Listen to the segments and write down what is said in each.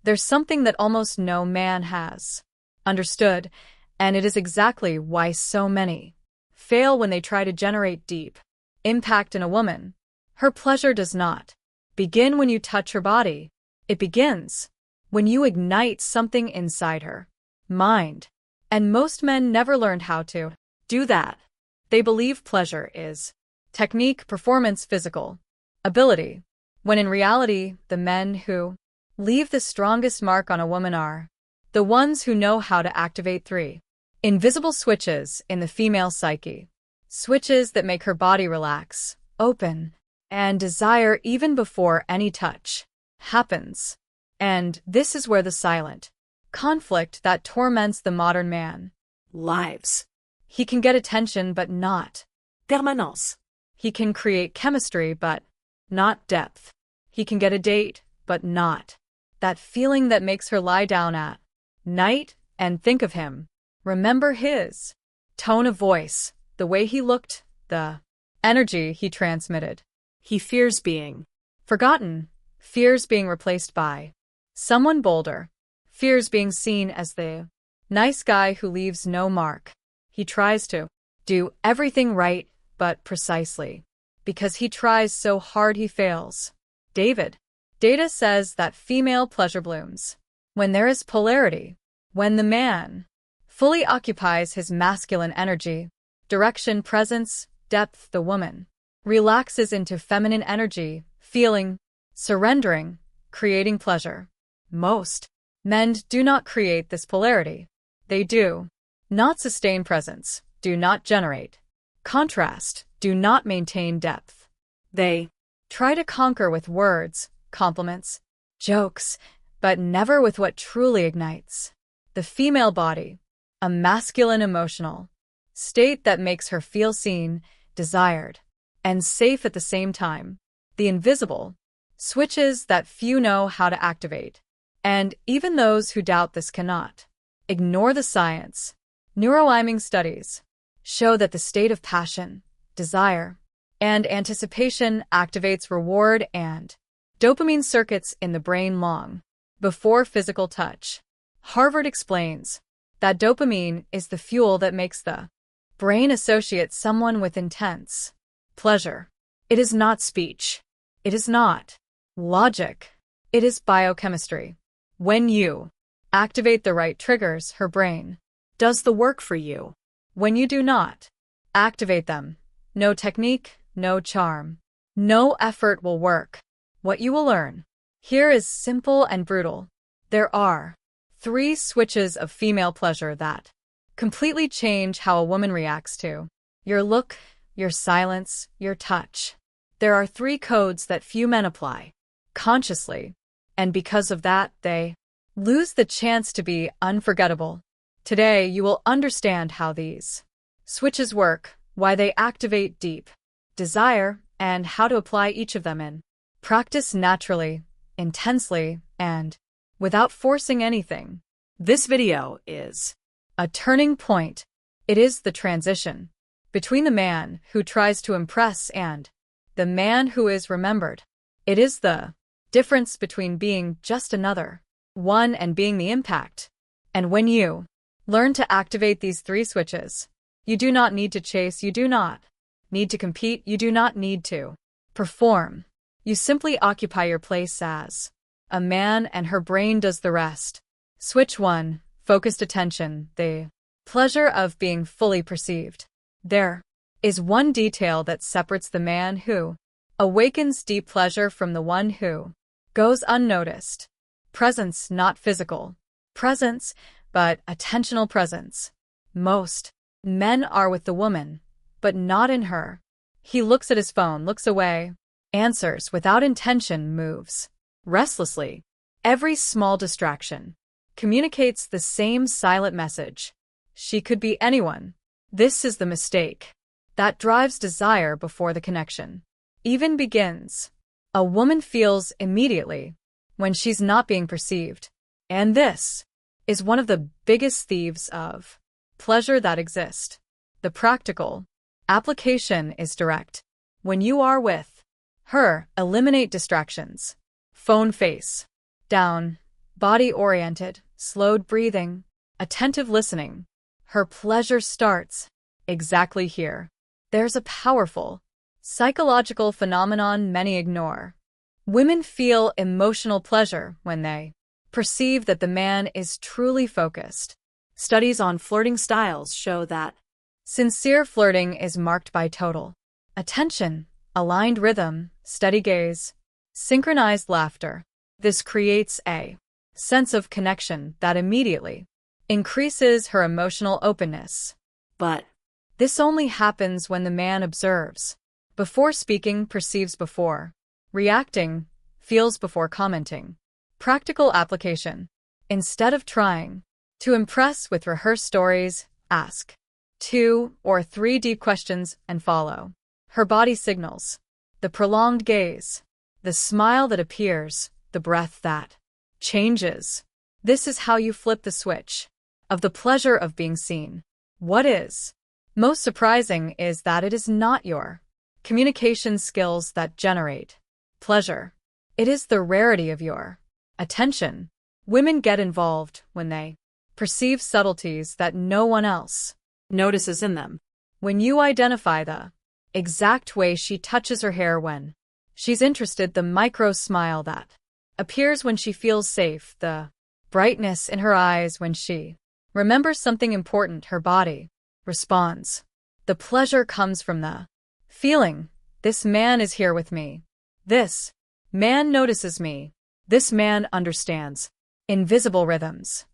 There's something that almost no man has understood, and it is exactly why so many fail when they try to generate deep impact in a woman. Her pleasure does not begin when you touch her body. It begins when you ignite something inside her mind. And most men never learned how to do that. They believe pleasure is technique, performance, physical ability, when in reality, the men who leave the strongest mark on a woman are the ones who know how to activate three invisible switches in the female psyche. Switches that make her body relax, open, and desire even before any touch happens. And this is where the silent conflict that torments the modern man lives. He can get attention but not permanence. He can create chemistry but not depth. He can get a date but not that feeling that makes her lie down at night and think of him. Remember his tone of voice, the way he looked, the energy he transmitted. He fears being forgotten, fears being replaced by someone bolder, fears being seen as the nice guy who leaves no mark. He tries to do everything right, but precisely because he tries so hard he fails. Data says that female pleasure blooms when there is polarity, when the man fully occupies his masculine energy, direction, presence, depth. The woman relaxes into feminine energy, feeling, surrendering, creating pleasure. Most men do not create this polarity. They do not sustain presence, do not generate contrast, do not maintain depth. They try to conquer with words, compliments, jokes, but never with what truly ignites the female body, a masculine emotional state that makes her feel seen, desired, and safe at the same time. The invisible switches that few know how to activate. And even those who doubt this cannot ignore the science. Neuroiming studies show that the state of passion, desire, and anticipation activates reward and dopamine circuits in the brain long before physical touch. Harvard explains that dopamine is the fuel that makes the brain associate someone with intense pleasure. It is not speech. It is not logic. It is biochemistry. When you activate the right triggers, her brain does the work for you. When you do not activate them, no technique, no charm, no effort will work. What you will learn here is simple and brutal. There are 3 switches of female pleasure that completely change how a woman reacts to your look, your silence, your touch. There are 3 codes that few men apply consciously, and because of that, they lose the chance to be unforgettable. Today, you will understand how these switches work, why they activate deep desire, and how to apply each of them in practice naturally, intensely, and without forcing anything. This video is a turning point. It is the transition between the man who tries to impress and the man who is remembered. It is the difference between being just another one and being the impact. And when you learn to activate these 3 switches, you do not need to chase, you do not need to compete, you do not need to perform. You simply occupy your place as a man and her brain does the rest. Switch 1, focused attention, the pleasure of being fully perceived. There is one detail that separates the man who awakens deep pleasure from the one who goes unnoticed. Presence, not physical presence, but attentional presence. Most men are with the woman, but not in her. He looks at his phone, looks away, answers without intention, moves restlessly. Every small distraction communicates the same silent message. She could be anyone. This is the mistake that drives desire before the connection even begins. A woman feels immediately when she's not being perceived. And this is one of the biggest thieves of pleasure that exist. The practical application is direct. When you are with her, eliminate distractions. Phone face down. body-oriented, slowed breathing, attentive listening. Her pleasure starts exactly here. There's a powerful psychological phenomenon many ignore. Women feel emotional pleasure when they perceive that the man is truly focused. Studies on flirting styles show that sincere flirting is marked by total attention, aligned rhythm, steady gaze, synchronized laughter. This creates a sense of connection that immediately increases her emotional openness. But this only happens when the man observes before speaking, perceives before reacting, feels before commenting. Practical application. Instead of trying to impress with rehearsed stories, ask 2 or 3 deep questions and follow her body signals. The prolonged gaze, the smile that appears, the breath that changes. This is how you flip the switch of the pleasure of being seen. What is most surprising is that it is not your communication skills that generate pleasure. It is the rarity of your attention. Women get involved when they perceive subtleties that no one else notices in them. When you identify the exact way she touches her hair when she's interested, the micro smile that appears when she feels safe, the brightness in her eyes when she remembers something important, her body responds. The pleasure comes from the feeling, this man is here with me. This man notices me. This man understands invisible rhythms.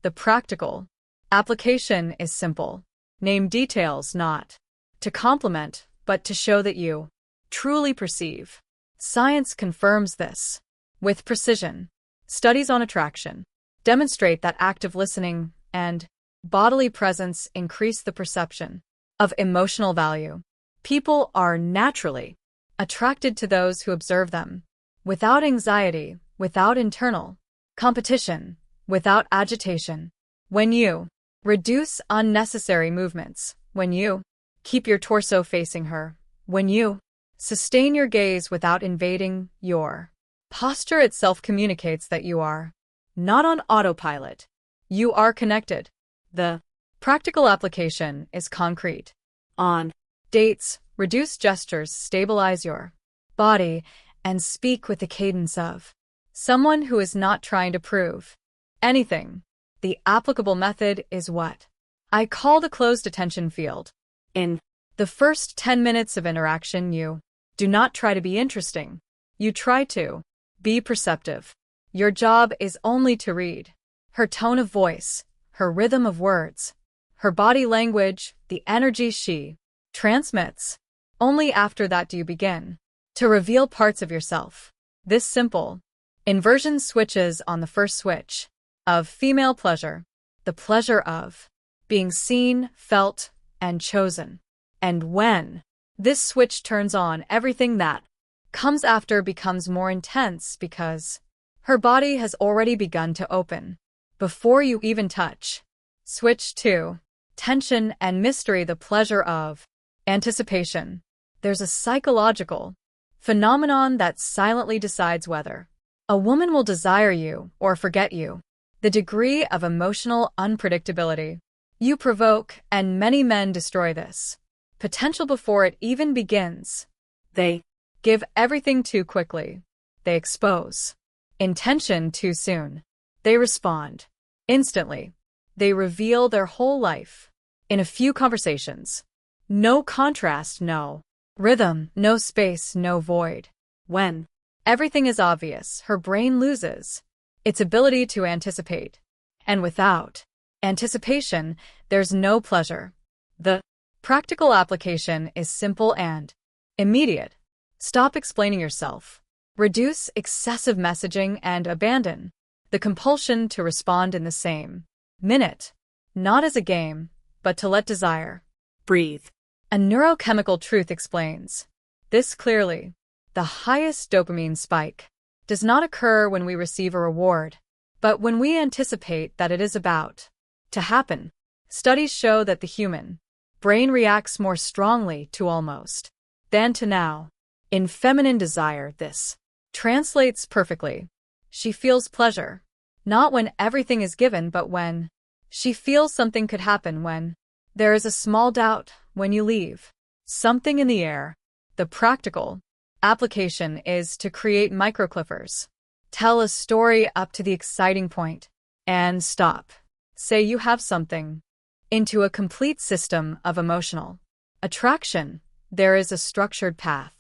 The practical application is simple. Name details not to compliment, but to show that you truly perceive. Science confirms this with precision. Studies on attraction demonstrate that active listening and bodily presence increase the perception of emotional value. People are naturally attracted to those who observe them, without anxiety, without internal competition, without agitation. When you reduce unnecessary movements, when you keep your torso facing her, when you sustain your gaze without invading, your posture itself communicates that you are not on autopilot. You are connected. The practical application is concrete. On dates, reduce gestures, stabilize your body, and speak with the cadence of someone who is not trying to prove anything. The applicable method is what I call the closed attention field. In the first 10 minutes of interaction, you do not try to be interesting. You try to be perceptive. Your job is only to read her tone of voice, her rhythm of words, her body language, the energy she transmits. Only after that do you begin to reveal parts of yourself. This simple inversion switches on the first switch of female pleasure, the pleasure of being seen, felt, and chosen. And when this switch turns on, everything that comes after becomes more intense because her body has already begun to open before you even touch. Switch 2. Tension and mystery, the pleasure of anticipation. There's a psychological phenomenon that silently decides whether a woman will desire you or forget you. The degree of emotional unpredictability you provoke, and many men destroy this potential before it even begins. They give everything too quickly. They expose intention too soon. They respond instantly. They reveal their whole life in a few conversations. No contrast, no rhythm, no space, no void. When everything is obvious, her brain loses its ability to anticipate. And without anticipation, there's no pleasure. The practical application is simple and immediate. Stop explaining yourself. Reduce excessive messaging and abandon the compulsion to respond in the same minute. Not as a game, but to let desire breathe. A neurochemical truth explains this clearly. The highest dopamine spike does not occur when we receive a reward, but when we anticipate that it is about to happen. Studies show that the human brain reacts more strongly to almost than to now. In feminine desire, this translates perfectly. She feels pleasure Not when everything is given, but when she feels something could happen, when there is a small doubt, when you leave something in the air. The practical application is to create microclippers. Tell a story up to the exciting point and stop. Say you have something into a complete system of emotional attraction. There is a structured path.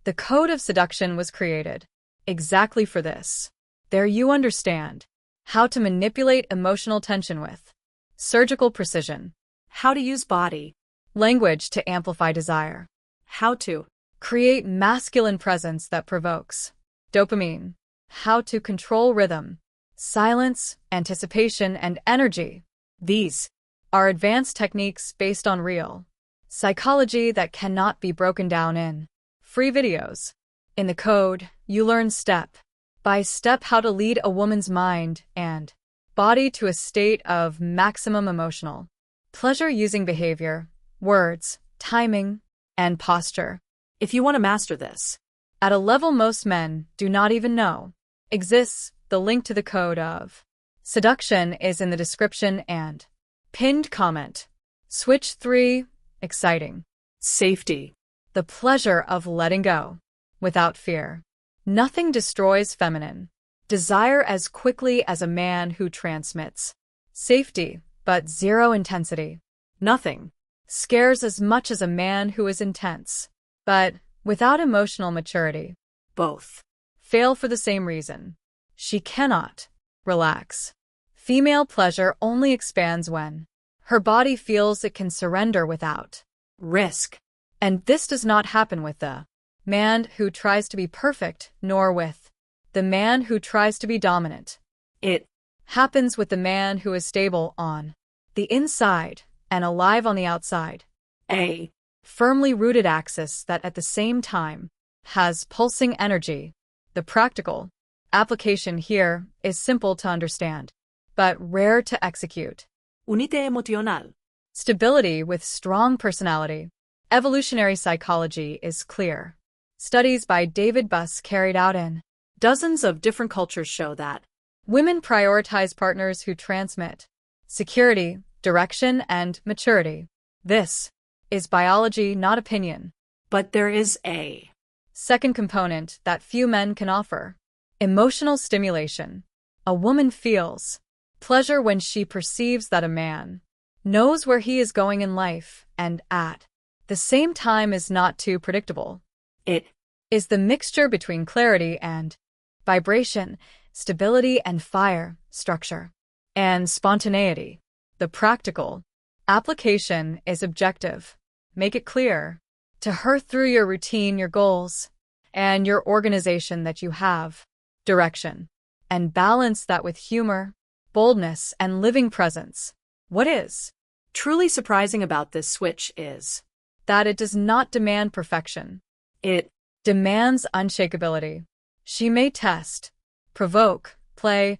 The code of seduction was created exactly for this. There you understand how to manipulate emotional tension with surgical precision, How to use body language to amplify desire, how to create masculine presence that provokes dopamine, how to control rhythm, silence, anticipation, and energy. These are advanced techniques based on real psychology that cannot be broken down in free videos. In the code, you learn step by step how to lead a woman's mind and body to a state of maximum emotional pleasure using behavior, words, timing, and posture. if you want to master this. At a level most men do not even know exists. The link to the code of seduction is in the description and pinned comment. Switch 3. Exciting. Safety. The pleasure of letting go without fear. Nothing destroys feminine desire as quickly as a man who transmits safety, but zero intensity. Nothing scares as much as a man who is intense, but without emotional maturity. Both Fail for the same reason. She cannot relax. Female pleasure only expands when her body feels it can surrender without risk. And this does not happen with the man who tries to be perfect, nor with the man who tries to be dominant. It Happens with the man who is stable on the inside and alive on the outside. a Firmly rooted axis that at the same time has pulsing energy. The practical application here is simple to understand, but rare to execute. unite emocional. Stability with strong personality. Evolutionary psychology is clear. Studies by David Buss carried out in Dozens of different cultures show that women prioritize partners who transmit security, direction, and maturity. This is biology, not opinion. but there is a Second component that few men can offer. Emotional stimulation. A woman feels pleasure when she perceives that a man knows where he is going in life and at the same time is not too predictable. it Is the mixture between clarity and vibration, stability and fire, structure, and spontaneity. The practical application is objective. Make it clear to her through your routine, your goals, and your organization that you have direction, and balance that with humor, boldness, and living presence. What is truly surprising about this switch is that it does not demand perfection. it Demands unshakability. She may test, provoke, play,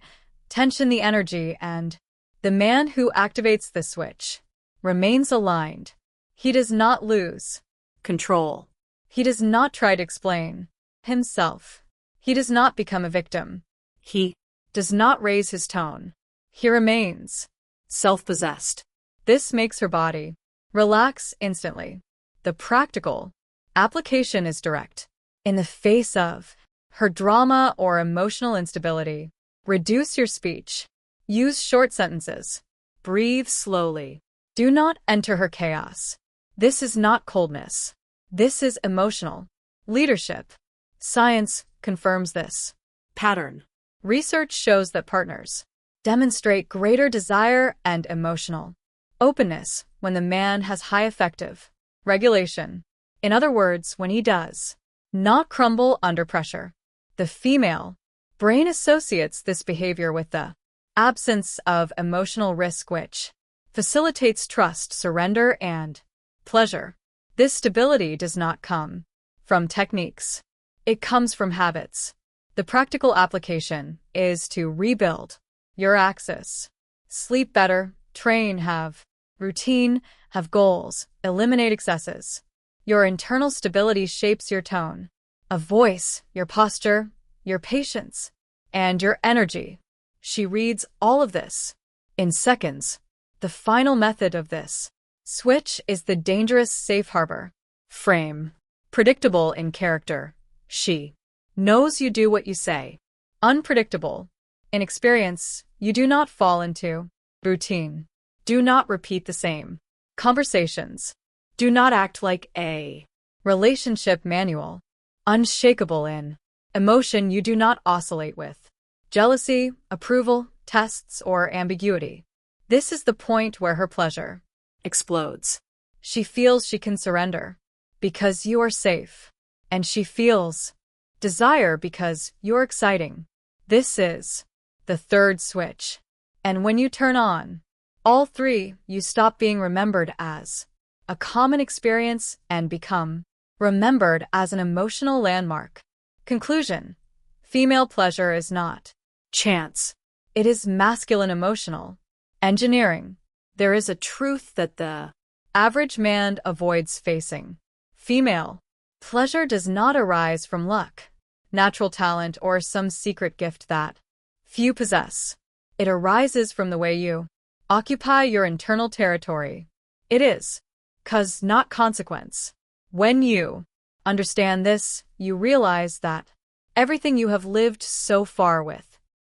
tension the energy, and the man who activates the switch remains aligned. He does not lose control. He does not try to explain himself. He does not become a victim. He Does not raise his tone. He remains self-possessed. This makes her body relax instantly. The practical application is direct. In the face of her drama or emotional instability, reduce your speech. Use short sentences. Breathe slowly. Do not enter her chaos. This is not coldness. This is emotional leadership. Science confirms this. Pattern. Research shows that partners demonstrate greater desire and emotional openness when the man has high effective regulation. In other words, when he does not crumble under pressure. The female brain associates this behavior with the absence of emotional risk, which facilitates trust, surrender, and pleasure. This stability does not come from techniques. It comes from habits. The practical application is to rebuild your axis. Sleep better, train, have routine, have goals, eliminate excesses. Your internal stability shapes your tone of voice, your posture, your patience, and your energy. She reads all of this in seconds. The final method of this switch is the dangerous safe harbor frame. Predictable in character. She knows you do what you say. Unpredictable in experience. You do not fall into routine. Do not repeat the same conversations. Do not act like a relationship manual. Unshakable in emotion. You do not oscillate with jealousy, approval, tests, or ambiguity. This is the point where her pleasure explodes. She feels she can surrender because you are safe, and she feels desire because you're exciting. This is the third switch. And when you turn on all three, you stop being remembered as a common experience and become remembered as an emotional landmark. Conclusion: female pleasure is not chance. It is masculine emotional engineering. There is a truth that the average man avoids facing. Female pleasure does not arise from luck, natural talent, or some secret gift that few possess. It arises from the way you occupy your internal territory. It is cause, not consequence. When you understand this, you realize that everything you have lived so far with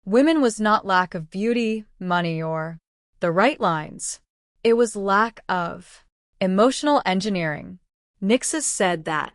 women was not lack of beauty, money, or the right lines. It was lack of emotional engineering. Nixon said that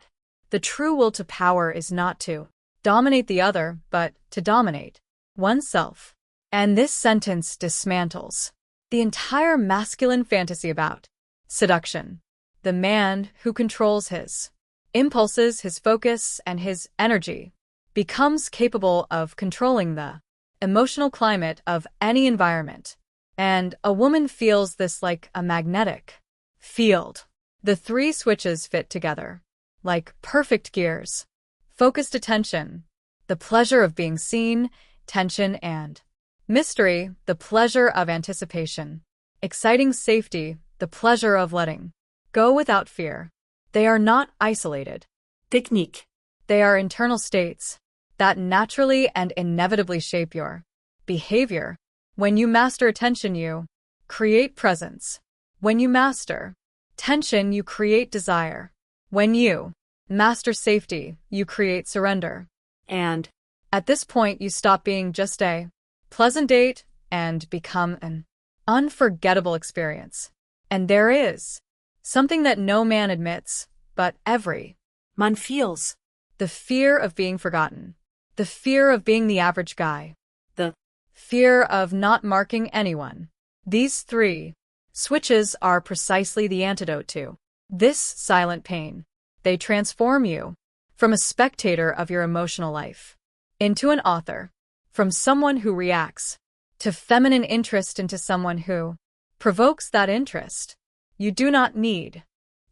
the true will to power is not to dominate the other, but to dominate oneself. And this sentence dismantles the entire masculine fantasy about seduction. The man who controls his impulses, his focus, and his energy becomes capable of controlling the emotional climate of any environment. And a woman feels this like a magnetic field. The three switches fit together like perfect gears. Focused attention, the pleasure of being seen; tension and mystery, the pleasure of anticipation; exciting safety, the pleasure of letting go without fear. They are not isolated technique. They are internal states that naturally and inevitably shape your behavior. When you master attention, you create presence. When you master tension, you create desire. When you master safety, you create surrender. And at this point, you stop being just a pleasant date and become an unforgettable experience. And there is something that no man admits, but every man feels: the fear of being forgotten, the fear of being the average guy, the fear of not marking anyone. These three switches are precisely the antidote to this silent pain. They transform you from a spectator of your emotional life into an author, from someone who reacts to feminine interest into someone who provokes that interest. You do not need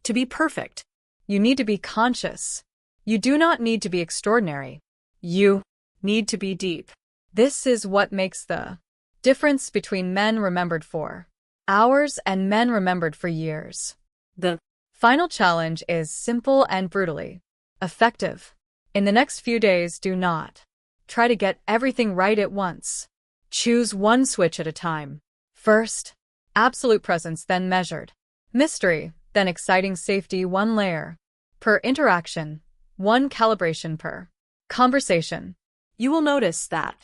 to be perfect. You need to be conscious. You do not need to be extraordinary. You need to be deep. This is what makes the difference between men remembered for hours and men remembered for years. The final challenge is simple and brutally effective. In the next few days, do not try to get everything right at once. Choose one switch at a time. First, absolute presence, then measured mystery, then exciting safety, one layer per interaction, one calibration per conversation. You will notice that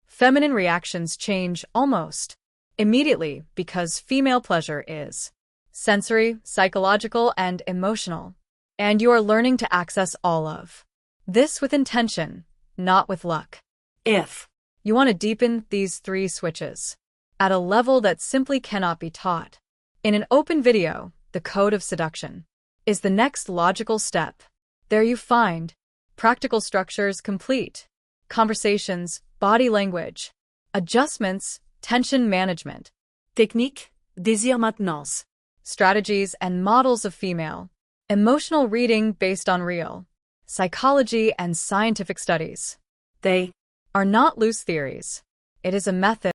feminine reactions change almost immediately because female pleasure is sensory, psychological, and emotional. And you are learning to access all of this with intention, not with luck. If you want to deepen these three switches at a level that simply cannot be taught in an open video, the code of seduction is the next logical step. There you find practical structures, complete conversations, body language, adjustments, tension management, technique, désir maintenance, strategies and models of female emotional reading based on real psychology and scientific studies. They are not loose theories. It is a method